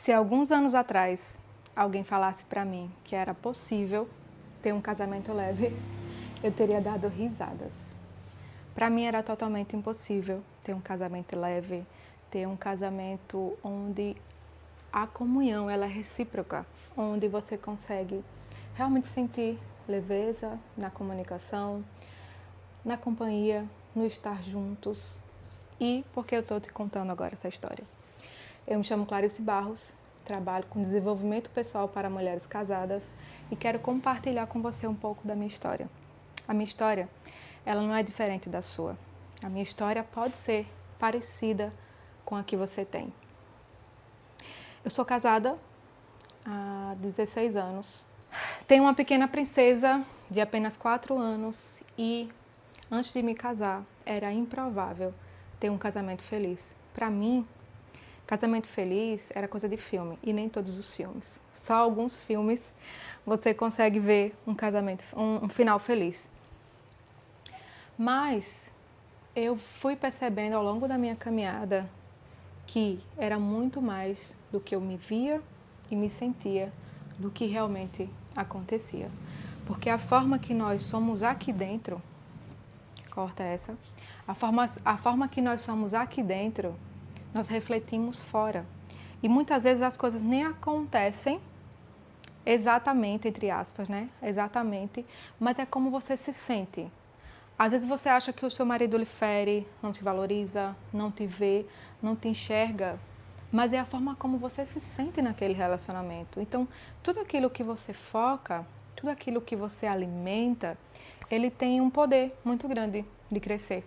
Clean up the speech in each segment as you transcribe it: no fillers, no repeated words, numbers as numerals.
Se alguns anos atrás alguém falasse para mim que era possível ter um casamento leve, eu teria dado risadas. Para mim era totalmente impossível ter um casamento leve, ter um casamento onde a comunhão ela é recíproca, onde você consegue realmente sentir leveza na comunicação, na companhia, no estar juntos. E por que eu estou te contando agora essa história? Eu me chamo Clarice Barros, trabalho com desenvolvimento pessoal para mulheres casadas e quero compartilhar com você um pouco da minha história. A minha história, ela não é diferente da sua. A minha história pode ser parecida com a que você tem. Eu sou casada há 16 anos. Tenho uma pequena princesa de apenas 4 anos e antes de me casar era improvável ter um casamento feliz. Para mim, casamento feliz era coisa de filme e nem todos os filmes. Só alguns filmes você consegue ver um final feliz. Mas eu fui percebendo ao longo da minha caminhada que era muito mais do que eu me via e me sentia do que realmente acontecia. Porque a forma que nós somos aqui dentro, corta essa, a forma que nós somos aqui dentro, nós refletimos fora. E muitas vezes as coisas nem acontecem exatamente, entre aspas, né? Exatamente, mas é como você se sente. Às vezes você acha que o seu marido lhe fere, não te valoriza, não te vê, não te enxerga, mas é a forma como você se sente naquele relacionamento. Então, tudo aquilo que você foca, tudo aquilo que você alimenta, ele tem um poder muito grande de crescer.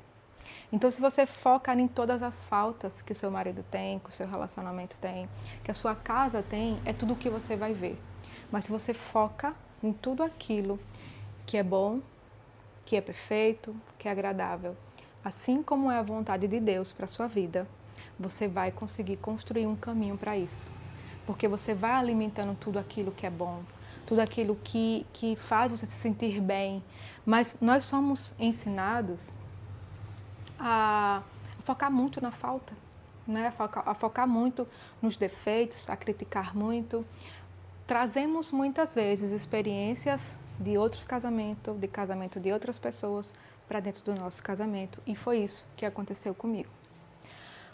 Então, se você foca em todas as faltas que o seu marido tem, que o seu relacionamento tem, que a sua casa tem, é tudo o que você vai ver. Mas se você foca em tudo aquilo que é bom, que é perfeito, que é agradável, assim como é a vontade de Deus para a sua vida, você vai conseguir construir um caminho para isso. Porque você vai alimentando tudo aquilo que é bom, tudo aquilo que faz você se sentir bem. Mas nós somos ensinados a focar muito na falta, né? A focar muito nos defeitos, a criticar muito. Trazemos muitas vezes experiências de outros casamentos, de casamento de outras pessoas para dentro do nosso casamento. E foi isso que aconteceu comigo.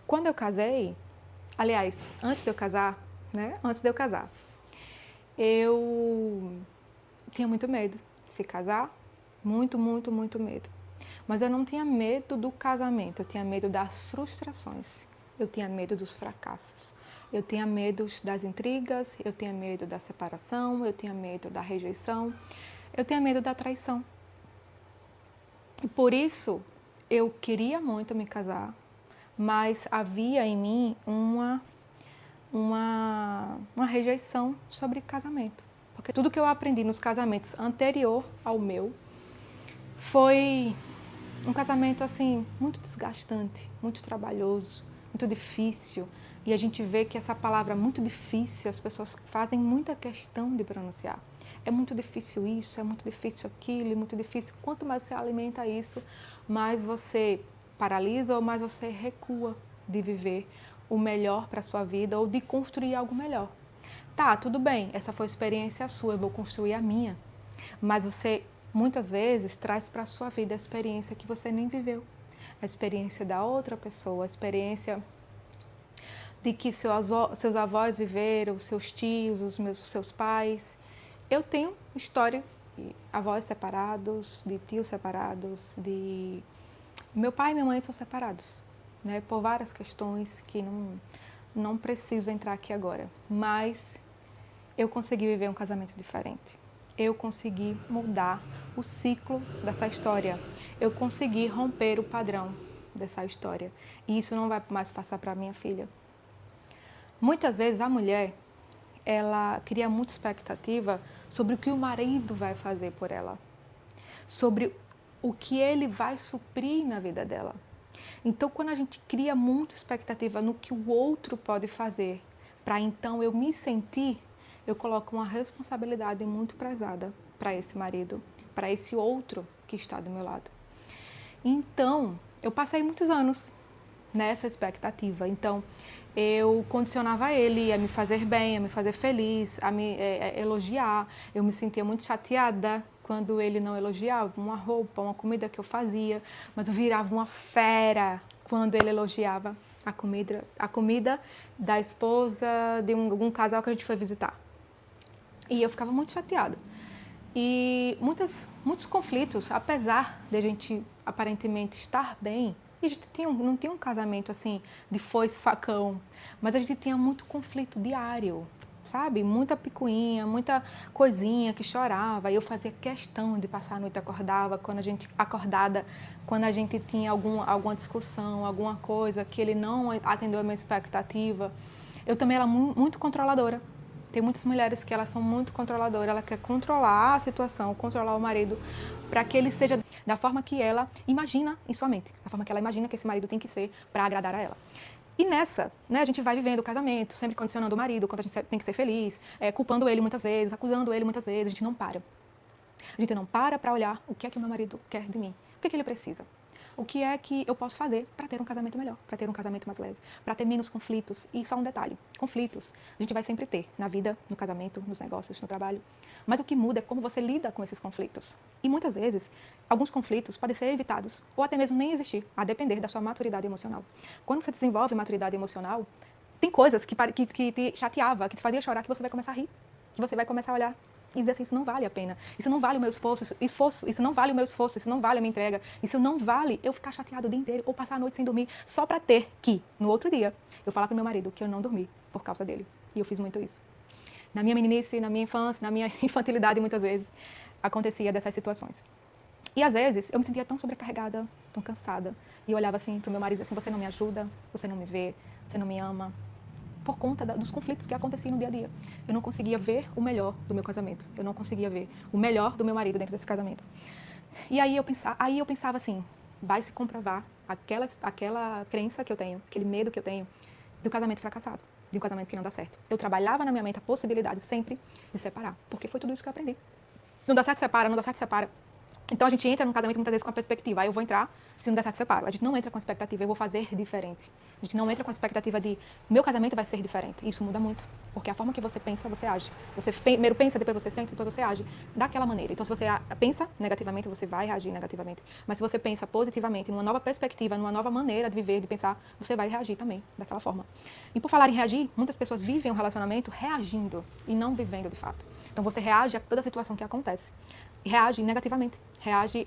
Quando eu casei, aliás, antes de eu casar, né? Antes de eu casar, eu tinha muito medo de se casar, muito medo. Mas eu não tinha medo do casamento, eu tinha medo das frustrações, eu tinha medo dos fracassos, eu tinha medo das intrigas, eu tinha medo da separação, eu tinha medo da rejeição, eu tinha medo da traição. E por isso eu queria muito me casar, mas havia em mim uma rejeição sobre casamento. Porque tudo que eu aprendi nos casamentos anterior ao meu foi um casamento assim muito desgastante, muito trabalhoso, muito difícil. E a gente vê que essa palavra muito difícil, as pessoas fazem muita questão de pronunciar. É muito difícil isso, é muito difícil aquilo, é muito difícil. Quanto mais você alimenta isso, mais você paralisa ou mais você recua de viver o melhor para a sua vida ou de construir algo melhor. Tá, tudo bem, essa foi a experiência sua, eu vou construir a minha. Mas você, muitas vezes, traz para a sua vida a experiência que você nem viveu. A experiência da outra pessoa, a experiência de que seus avós viveram, seus tios, seus pais. Eu tenho história de avós separados, de tios separados, de... Meu pai e minha mãe são separados, né, por várias questões que não preciso entrar aqui agora. Mas eu consegui viver um casamento diferente. Eu consegui mudar o ciclo dessa história. Eu consegui romper o padrão dessa história. E isso não vai mais passar para minha filha. Muitas vezes a mulher, ela cria muita expectativa sobre o que o marido vai fazer por ela, sobre o que ele vai suprir na vida dela. Então, quando a gente cria muita expectativa no que o outro pode fazer, para então eu me sentir, eu coloco uma responsabilidade muito pesada para esse marido, para esse outro que está do meu lado. Então, eu passei muitos anos nessa expectativa. Então, eu condicionava ele a me fazer bem, a me fazer feliz, a me elogiar. Eu me sentia muito chateada quando ele não elogiava uma roupa, uma comida que eu fazia, mas eu virava uma fera quando ele elogiava a comida da esposa de algum casal que a gente foi visitar. E eu ficava muito chateada. E muitos conflitos, apesar de a gente aparentemente estar bem, e a gente não tinha um casamento assim de foice facão, mas a gente tinha muito conflito diário, sabe? Muita picuinha, muita coisinha que chorava. E eu fazia questão de passar a noite acordada, quando a gente tinha alguma discussão, alguma coisa que ele não atendeu a minha expectativa. Eu também era muito controladora. Tem muitas mulheres que elas são muito controladoras, ela quer controlar a situação, controlar o marido, para que ele seja da forma que ela imagina em sua mente, da forma que ela imagina que esse marido tem que ser para agradar a ela. E nessa, né, a gente vai vivendo o casamento, sempre condicionando o marido, quando a gente tem que ser feliz, culpando ele muitas vezes, acusando ele muitas vezes, a gente não para. A gente não para olhar o que é que o meu marido quer de mim, o que é que ele precisa. O que é que eu posso fazer para ter um casamento melhor, para ter um casamento mais leve, para ter menos conflitos? E só um detalhe, conflitos a gente vai sempre ter na vida, no casamento, nos negócios, no trabalho. Mas o que muda é como você lida com esses conflitos. E muitas vezes, alguns conflitos podem ser evitados ou até mesmo nem existir, a depender da sua maturidade emocional. Quando você desenvolve maturidade emocional, tem coisas que te chateava, que te fazia chorar, que você vai começar a rir, que você vai começar a olhar e dizer assim, isso não vale a pena, isso não vale o meu esforço, isso não vale o meu esforço, isso não vale a minha entrega, isso não vale eu ficar chateado o dia inteiro ou passar a noite sem dormir só para ter que, no outro dia, eu falar pro meu marido que eu não dormi por causa dele. E eu fiz muito isso. Na minha meninice, na minha infância, na minha infantilidade, muitas vezes, acontecia dessas situações. E às vezes eu me sentia tão sobrecarregada, tão cansada, e eu olhava assim pro meu marido assim, você não me ajuda, você não me vê, você não me ama, por conta dos conflitos que aconteciam no dia a dia. Eu não conseguia ver o melhor do meu casamento. Eu não conseguia ver o melhor do meu marido dentro desse casamento. E aí eu pensava assim, vai se comprovar aquela crença que eu tenho, aquele medo que eu tenho do casamento fracassado, de um casamento que não dá certo. Eu trabalhava na minha mente a possibilidade sempre de separar, porque foi tudo isso que eu aprendi. Não dá certo, separa, não dá certo, separa. Então a gente entra num casamento muitas vezes com a perspectiva, aí eu vou entrar, se não der certo, separo. A gente não entra com a expectativa, eu vou fazer diferente. A gente não entra com a expectativa de, meu casamento vai ser diferente. Isso muda muito, porque a forma que você pensa, você age. Você primeiro pensa, depois você sente, depois você age daquela maneira. Então se você pensa negativamente, você vai reagir negativamente. Mas se você pensa positivamente, numa nova perspectiva, numa nova maneira de viver, de pensar, você vai reagir também daquela forma. E por falar em reagir, muitas pessoas vivem um relacionamento reagindo e não vivendo de fato. Então você reage a toda a situação que acontece. E reage negativamente, reage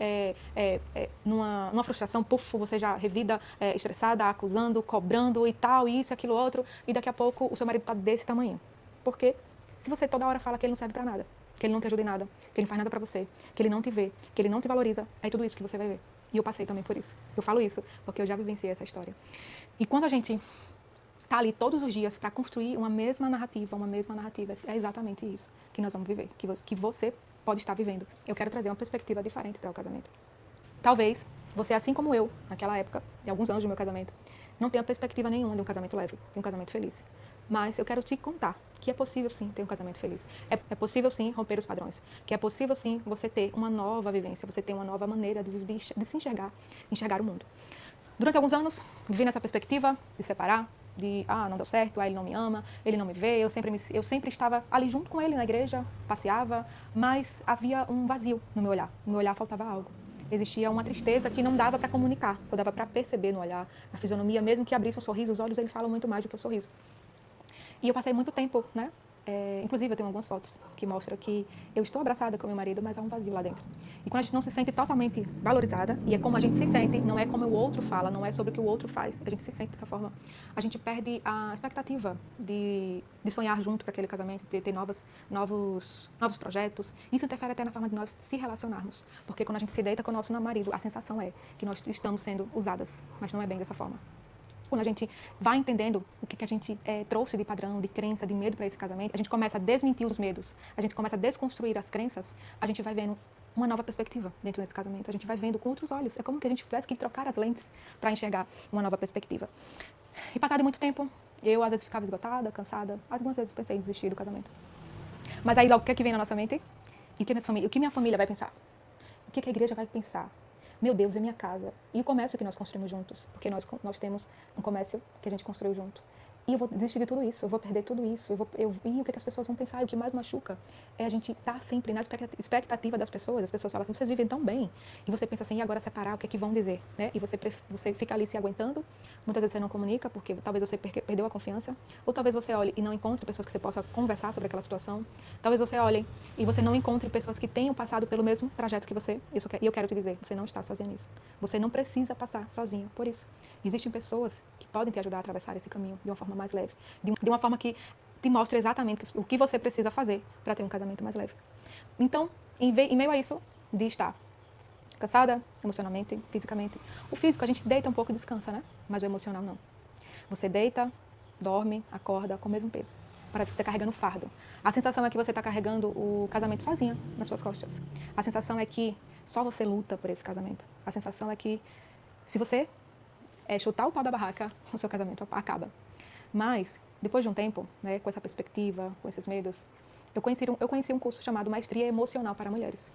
numa frustração, puf, você já revida estressada, acusando, cobrando e tal, isso, aquilo, outro, e daqui a pouco o seu marido está desse tamanho. Por quê? Se você toda hora fala que ele não serve para nada, que ele não te ajuda em nada, que ele não faz nada para você, que ele não te vê, que ele não te valoriza, é tudo isso que você vai ver. E eu passei também por isso. Eu falo isso porque eu já vivenciei essa história. E quando a gente está ali todos os dias para construir uma mesma narrativa, é exatamente isso que nós vamos viver, que você pode estar vivendo. Eu quero trazer uma perspectiva diferente para o casamento. Talvez você, assim como eu, naquela época, de alguns anos do meu casamento, não tenha perspectiva nenhuma de um casamento leve, de um casamento feliz. Mas eu quero te contar que é possível sim ter um casamento feliz. É possível sim romper os padrões. Que é possível sim você ter uma nova vivência, você ter uma nova maneira de se enxergar o mundo. Durante alguns anos, vivi nessa perspectiva de separar, não deu certo, ele não me ama, ele não me vê, eu sempre estava ali junto com ele na igreja, passeava, mas havia um vazio no meu olhar. No meu olhar faltava algo. Existia uma tristeza que não dava para comunicar, só dava para perceber no olhar, na fisionomia, mesmo que abrisse o sorriso, os olhos ele falam muito mais do que o sorriso. E eu passei muito tempo, né? Inclusive, eu tenho algumas fotos que mostram que eu estou abraçada com meu marido, mas há um vazio lá dentro. E quando a gente não se sente totalmente valorizada, e é como a gente se sente, não é como o outro fala, não é sobre o que o outro faz, a gente se sente dessa forma, a gente perde a expectativa de sonhar junto para aquele casamento, de ter novos projetos. Isso interfere até na forma de nós se relacionarmos. Porque quando a gente se deita com o nosso marido, a sensação é que nós estamos sendo usadas, mas não é bem dessa forma. Quando a gente vai entendendo o que a gente trouxe de padrão, de crença, de medo para esse casamento, a gente começa a desmentir os medos, a gente começa a desconstruir as crenças, a gente vai vendo uma nova perspectiva dentro desse casamento, a gente vai vendo com outros olhos. É como que a gente tivesse que trocar as lentes para enxergar uma nova perspectiva. E passado muito tempo, eu às vezes ficava esgotada, cansada, algumas vezes pensei em desistir do casamento. Mas aí logo o que vem na nossa mente? E o que minha família vai pensar? O que a igreja vai pensar? Meu Deus, é minha casa. E o comércio que nós construímos juntos, porque nós temos um comércio que a gente construiu junto. E eu vou desistir de tudo isso, eu vou perder tudo isso, e o que as pessoas vão pensar? E o que mais machuca é a gente estar sempre na expectativa das pessoas. As pessoas falam assim, vocês vivem tão bem. E você pensa assim, e agora separar, o que é que vão dizer? Né? E você fica ali se aguentando. Muitas vezes você não comunica, porque talvez você perdeu a confiança. Ou talvez você olhe e não encontre pessoas que você possa conversar sobre aquela situação. Talvez você olhe e você não encontre pessoas que tenham passado pelo mesmo trajeto que você. E eu quero te dizer, você não está sozinha nisso. Você não precisa passar sozinha por isso. Existem pessoas que podem te ajudar a atravessar esse caminho de uma forma mais leve, de uma forma que te mostre exatamente o que você precisa fazer para ter um casamento mais leve. Então, em meio a isso, de estar cansada, emocionalmente, fisicamente. O físico, a gente deita um pouco e descansa, né? Mas o emocional, não. Você deita, dorme, acorda com o mesmo peso. Parece que você está carregando fardo. A sensação é que você está carregando o casamento sozinha nas suas costas. A sensação é que só você luta por esse casamento. A sensação é que se você chutar o pau da barraca, o seu casamento acaba. Mas, depois de um tempo, né, com essa perspectiva, com esses medos, eu conheci um curso chamado Maestria Emocional para Mulheres.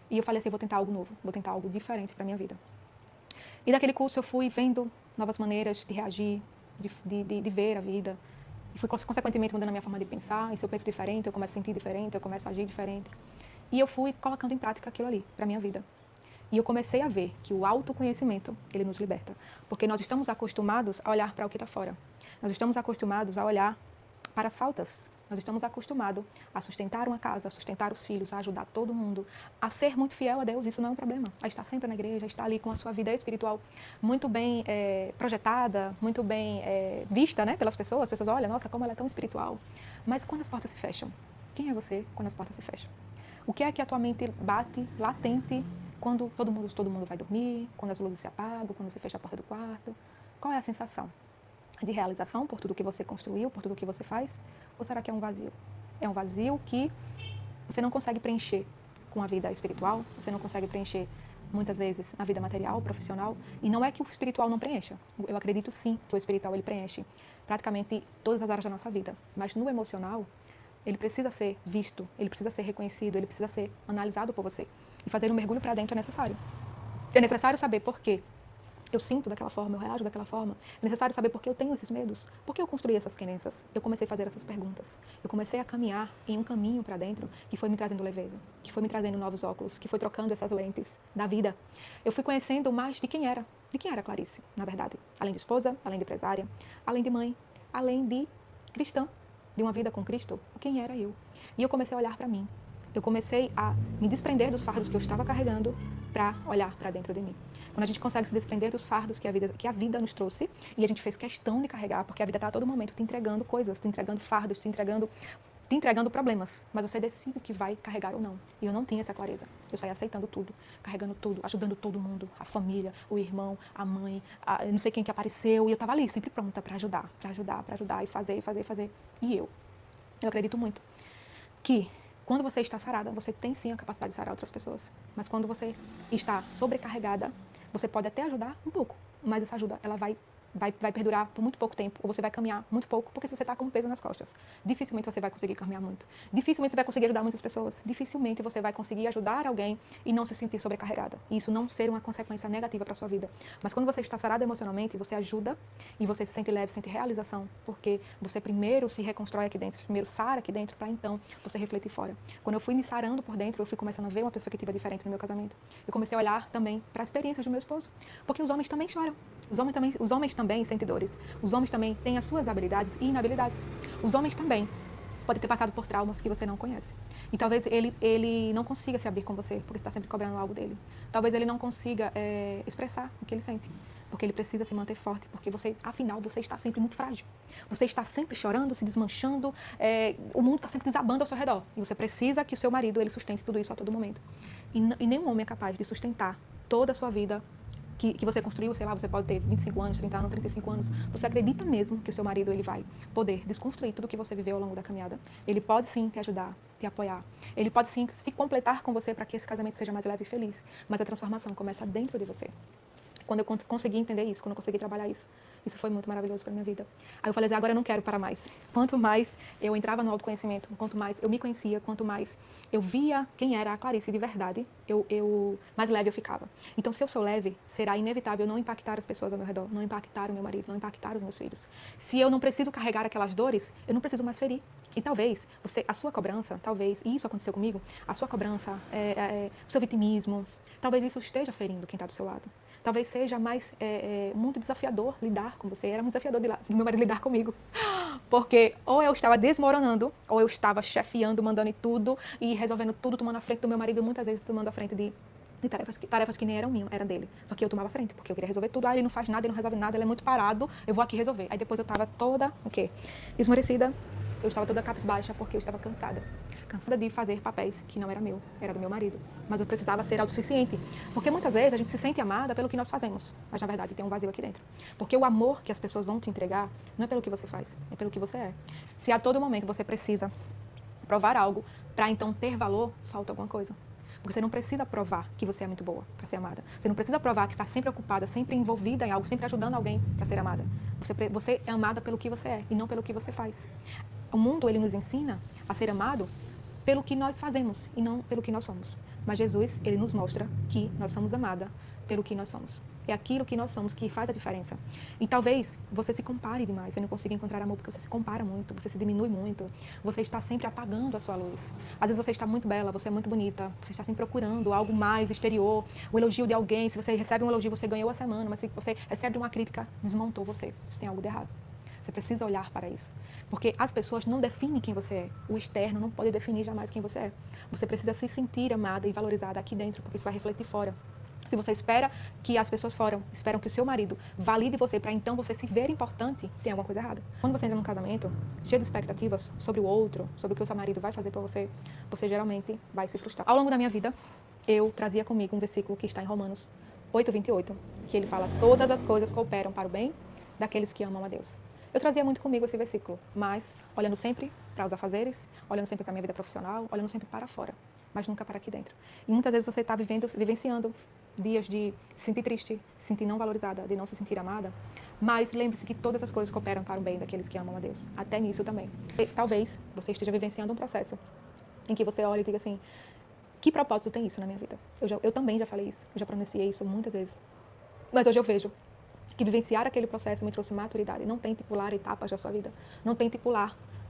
E eu falei assim, vou tentar algo novo, vou tentar algo diferente para a minha vida. E daquele curso eu fui vendo novas maneiras de reagir, de ver a vida. E fui, consequentemente, mudando a minha forma de pensar. E se eu penso diferente, eu começo a sentir diferente, eu começo a agir diferente. E eu fui colocando em prática aquilo ali, para a minha vida. E eu comecei a ver que o autoconhecimento, ele nos liberta. Porque nós estamos acostumados a olhar para o que está fora. Nós estamos acostumados a olhar para as faltas. Nós estamos acostumados a sustentar uma casa, a sustentar os filhos, a ajudar todo mundo, a ser muito fiel a Deus. Isso não é um problema. A estar sempre na igreja, a estar ali com a sua vida espiritual muito bem projetada, muito bem vista, né, pelas pessoas. As pessoas olham, nossa, como ela é tão espiritual. Mas quando as portas se fecham? Quem é você quando as portas se fecham? O que é que a tua mente bate latente quando todo mundo vai dormir, quando as luzes se apagam, quando você fecha a porta do quarto? Qual é a sensação? De realização por tudo que você construiu, por tudo que você faz? Ou será que é um vazio? É um vazio que você não consegue preencher com a vida espiritual, você não consegue preencher muitas vezes na vida material, profissional, e não é que o espiritual não preencha. Eu acredito sim que o espiritual ele preenche praticamente todas as áreas da nossa vida, mas no emocional ele precisa ser visto, ele precisa ser reconhecido, ele precisa ser analisado por você. E fazer um mergulho para dentro é necessário. É necessário saber por quê eu sinto daquela forma, eu reajo daquela forma. É necessário saber por que eu tenho esses medos, por que eu construí essas crenças. Eu comecei a fazer essas perguntas. Eu comecei a caminhar em um caminho para dentro que foi me trazendo leveza, que foi me trazendo novos óculos, que foi trocando essas lentes da vida. Eu fui conhecendo mais de quem era Clarice, na verdade. Além de esposa, além de empresária, além de mãe, além de cristã, de uma vida com Cristo, quem era eu? E eu comecei a olhar para mim. Eu comecei a me desprender dos fardos que eu estava carregando para olhar para dentro de mim. Quando a gente consegue se desprender dos fardos que a vida nos trouxe, e a gente fez questão de carregar, porque a vida está a todo momento te entregando coisas, te entregando fardos, te entregando problemas, mas você decide o que vai carregar ou não. E eu não tinha essa clareza. Eu saí aceitando tudo, carregando tudo, ajudando todo mundo, a família, o irmão, a mãe, não sei quem que apareceu, e eu estava ali sempre pronta para ajudar, e fazer. E eu acredito muito que quando você está sarada, você tem sim a capacidade de sarar outras pessoas. Mas quando você está sobrecarregada, você pode até ajudar um pouco, mas essa ajuda ela vai perdurar por muito pouco tempo, ou você vai caminhar muito pouco, porque se você está com um peso nas costas, dificilmente você vai conseguir caminhar muito. Dificilmente você vai conseguir ajudar muitas pessoas. Dificilmente você vai conseguir ajudar alguém e não se sentir sobrecarregada. E isso não ser uma consequência negativa para a sua vida. Mas quando você está sarada emocionalmente, você ajuda e você se sente leve, sente realização, porque você primeiro se reconstrói aqui dentro, primeiro sara aqui dentro, para então você refletir fora. Quando eu fui me sarando por dentro, eu fui começando a ver uma perspectiva diferente no meu casamento. Eu comecei a olhar também para as experiências do meu esposo, porque os homens também choram. Os homens também sentem dores. Os homens também têm as suas habilidades e inabilidades. Os homens também podem ter passado por traumas que você não conhece. E talvez ele não consiga se abrir com você, porque você está sempre cobrando algo dele. Talvez ele não consiga expressar o que ele sente, porque ele precisa se manter forte, porque afinal, você está sempre muito frágil. Você está sempre chorando, se desmanchando, o mundo está sempre desabando ao seu redor. E você precisa que o seu marido ele sustente tudo isso a todo momento. E nenhum homem é capaz de sustentar toda a sua vida que você construiu, sei lá, você pode ter 25 anos, 30 anos, 35 anos. Você acredita mesmo que o seu marido ele vai poder desconstruir tudo que você viveu ao longo da caminhada? Ele pode sim te ajudar, te apoiar. Ele pode sim se completar com você para que esse casamento seja mais leve e feliz. Mas a transformação começa dentro de você. Quando eu consegui entender isso, quando eu consegui trabalhar isso, Isso foi muito maravilhoso para minha vida. Aí eu falei assim, agora eu não quero parar mais. Quanto mais eu entrava no autoconhecimento, quanto mais eu me conhecia, quanto mais eu via quem era a Clarice de verdade, mais leve eu ficava. Então, se eu sou leve, será inevitável não impactar as pessoas ao meu redor, não impactar o meu marido, não impactar os meus filhos. Se eu não preciso carregar aquelas dores, eu não preciso mais ferir. E talvez, a sua cobrança, talvez, e isso aconteceu comigo, a sua cobrança, o seu vitimismo, talvez isso esteja ferindo quem está do seu lado. Talvez seja mais muito desafiador lidar com você. Era muito desafiador do meu marido lidar comigo. Porque ou eu estava desmoronando, ou eu estava chefiando, mandando em tudo e resolvendo tudo, tomando a frente do meu marido, muitas vezes tomando a frente de tarefas que nem eram minhas, eram dele. Só que eu tomava frente, porque eu queria resolver tudo. Ah, ele não faz nada, ele não resolve nada, ele é muito parado, eu vou aqui resolver. Aí depois eu estava toda, esmorecida. Eu estava toda cabisbaixa porque eu estava cansada. Cansada de fazer papéis que não era meu, era do meu marido. Mas eu precisava ser autossuficiente. Porque muitas vezes a gente se sente amada pelo que nós fazemos. Mas na verdade tem um vazio aqui dentro. Porque o amor que as pessoas vão te entregar não é pelo que você faz, é pelo que você é. Se a todo momento você precisa provar algo para então ter valor, falta alguma coisa. Porque você não precisa provar que você é muito boa para ser amada. Você não precisa provar que está sempre ocupada, sempre envolvida em algo, sempre ajudando alguém para ser amada. Você é amada pelo que você é e não pelo que você faz. O mundo, ele nos ensina a ser amado pelo que nós fazemos e não pelo que nós somos. Mas Jesus, ele nos mostra que nós somos amada pelo que nós somos. É aquilo que nós somos que faz a diferença. E talvez você se compare demais, você não consiga encontrar amor porque você se compara muito, você se diminui muito, você está sempre apagando a sua luz. Às vezes você está muito bela, você é muito bonita, você está sempre procurando algo mais exterior, o elogio de alguém. Se você recebe um elogio, você ganhou a semana, mas se você recebe uma crítica, desmontou você. Isso tem algo de errado. Você precisa olhar para isso. Porque as pessoas não definem quem você é. O externo não pode definir jamais quem você é. Você precisa se sentir amada e valorizada aqui dentro, porque isso vai refletir fora. Se você espera que as pessoas fora, esperam que o seu marido valide você para então você se ver importante, tem alguma coisa errada. Quando você entra num casamento cheio de expectativas sobre o outro, sobre o que o seu marido vai fazer para você, você geralmente vai se frustrar. Ao longo da minha vida, eu trazia comigo um versículo que está em Romanos 8:28, que ele fala: todas as coisas cooperam para o bem daqueles que amam a Deus. Eu trazia muito comigo esse versículo, mas olhando sempre para os afazeres, olhando sempre para a minha vida profissional, olhando sempre para fora, mas nunca para aqui dentro. E muitas vezes você está vivenciando dias de se sentir triste, se sentir não valorizada, de não se sentir amada, mas lembre-se que todas as coisas cooperam para o bem daqueles que amam a Deus. Até nisso também. E talvez você esteja vivenciando um processo em que você olha e diga assim: que propósito tem isso na minha vida? Eu também já falei isso, eu já pronunciei isso muitas vezes, mas hoje eu vejo que vivenciar aquele processo me trouxe maturidade. Não tente pular etapas da sua vida. Não tente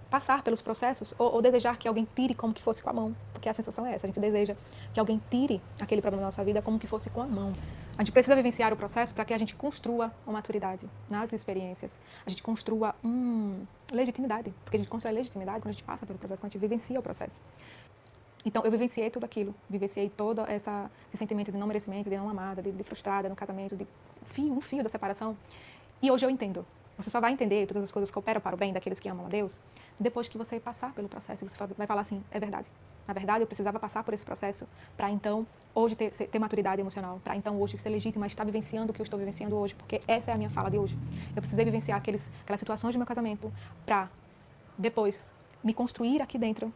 passar pelos processos ou desejar que alguém tire como que fosse com a mão. Porque a sensação é essa, a gente deseja que alguém tire aquele problema da nossa vida como que fosse com a mão. A gente precisa vivenciar o processo para que a gente construa uma maturidade nas experiências. A gente construa legitimidade. Porque a gente constrói legitimidade quando a gente passa pelo processo, quando a gente vivencia o processo. Então, eu vivenciei tudo aquilo, vivenciei todo esse sentimento de não merecimento, de não amada, de frustrada no casamento, de um fio da separação. E hoje eu entendo. Você só vai entender todas as coisas que operam para o bem daqueles que amam a Deus depois que você passar pelo processo. E você vai falar assim: é verdade. Na verdade, eu precisava passar por esse processo para então hoje ter maturidade emocional, para então hoje ser legítima, estar vivenciando o que eu estou vivenciando hoje, porque essa é a minha fala de hoje. Eu precisei vivenciar aquelas situações do meu casamento para depois me construir aqui dentro,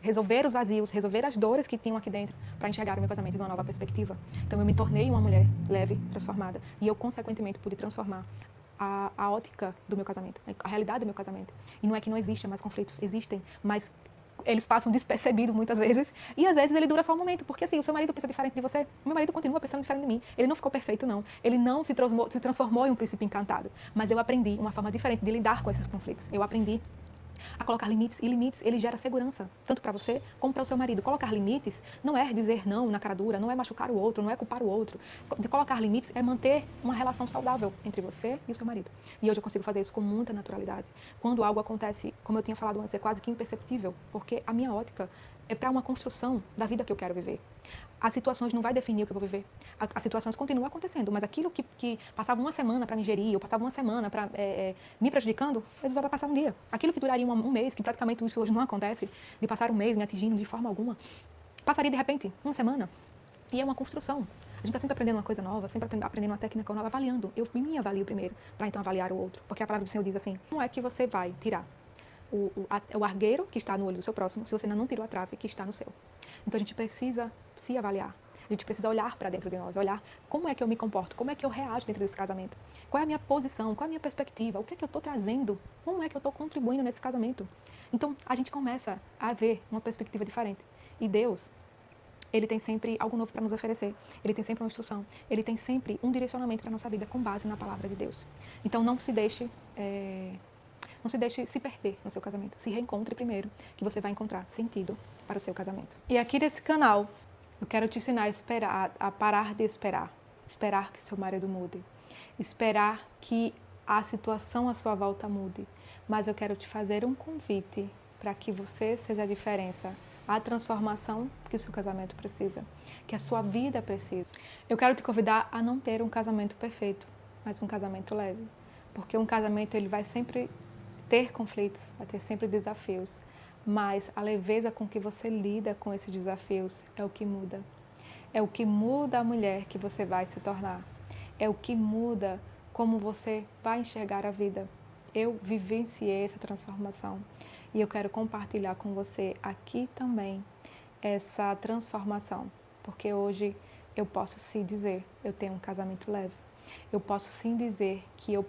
resolver os vazios, resolver as dores que tinham aqui dentro para enxergar o meu casamento de uma nova perspectiva. Então eu me tornei uma mulher leve, transformada, e eu consequentemente pude transformar a ótica do meu casamento, a realidade do meu casamento. E não é que não existam mais conflitos, existem, mas eles passam despercebidos muitas vezes, e às vezes ele dura só um momento, porque assim, o seu marido pensa diferente de você, o meu marido continua pensando diferente de mim, ele não ficou perfeito não, ele não se transformou em um príncipe encantado, mas eu aprendi uma forma diferente de lidar com esses conflitos. Eu aprendi a colocar limites, e limites, ele gera segurança, tanto para você como para o seu marido. Colocar limites não é dizer não na cara dura, não é machucar o outro, não é culpar o outro. De colocar limites é manter uma relação saudável entre você e o seu marido. E hoje eu consigo fazer isso com muita naturalidade. Quando algo acontece, como eu tinha falado antes, é quase que imperceptível, porque a minha ótica é para uma construção da vida que eu quero viver. As situações não vai definir o que eu vou viver. As situações continuam acontecendo, mas aquilo que passava uma semana para me gerir, ou passava uma semana para me prejudicando, às vezes só vai passar um dia. Aquilo que duraria um mês, que praticamente isso hoje não acontece, de passar um mês me atingindo de forma alguma, passaria de repente uma semana. E é uma construção. A gente está sempre aprendendo uma coisa nova, sempre aprendendo uma técnica nova, avaliando. Eu me avalio primeiro, para então avaliar o outro. Porque a palavra do Senhor diz assim: não é que você vai tirar o argueiro que está no olho do seu próximo, se você ainda não tirou a trave que está no seu. Então a gente precisa se avaliar. A gente precisa olhar para dentro de nós, olhar como é que eu me comporto, como é que eu reajo dentro desse casamento, qual é a minha posição, qual é a minha perspectiva, o que é que eu estou trazendo, como é que eu estou contribuindo nesse casamento. Então, a gente começa a ver uma perspectiva diferente. E Deus, Ele tem sempre algo novo para nos oferecer. Ele tem sempre uma instrução. Ele tem sempre um direcionamento para a nossa vida com base na palavra de Deus. Então, não se deixe se perder no seu casamento. Se reencontre primeiro, que você vai encontrar sentido para o seu casamento. E aqui nesse canal, eu quero te ensinar a parar de esperar. Esperar que seu marido mude. Esperar que a situação à sua volta mude. Mas eu quero te fazer um convite para que você seja a diferença, a transformação que o seu casamento precisa, que a sua vida precisa. Eu quero te convidar a não ter um casamento perfeito, mas um casamento leve. Porque um casamento ele vai sempre ter conflitos, vai ter sempre desafios, mas a leveza com que você lida com esses desafios é o que muda. É o que muda a mulher que você vai se tornar. É o que muda como você vai enxergar a vida. Eu vivenciei essa transformação e eu quero compartilhar com você aqui também essa transformação, porque hoje eu posso sim dizer, eu tenho um casamento leve. Eu posso sim dizer que eu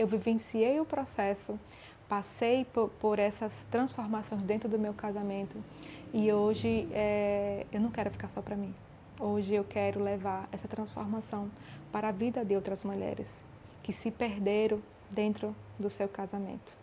vivenciei o processo, passei por essas transformações dentro do meu casamento e hoje eu não quero ficar só para mim. Hoje eu quero levar essa transformação para a vida de outras mulheres que se perderam dentro do seu casamento.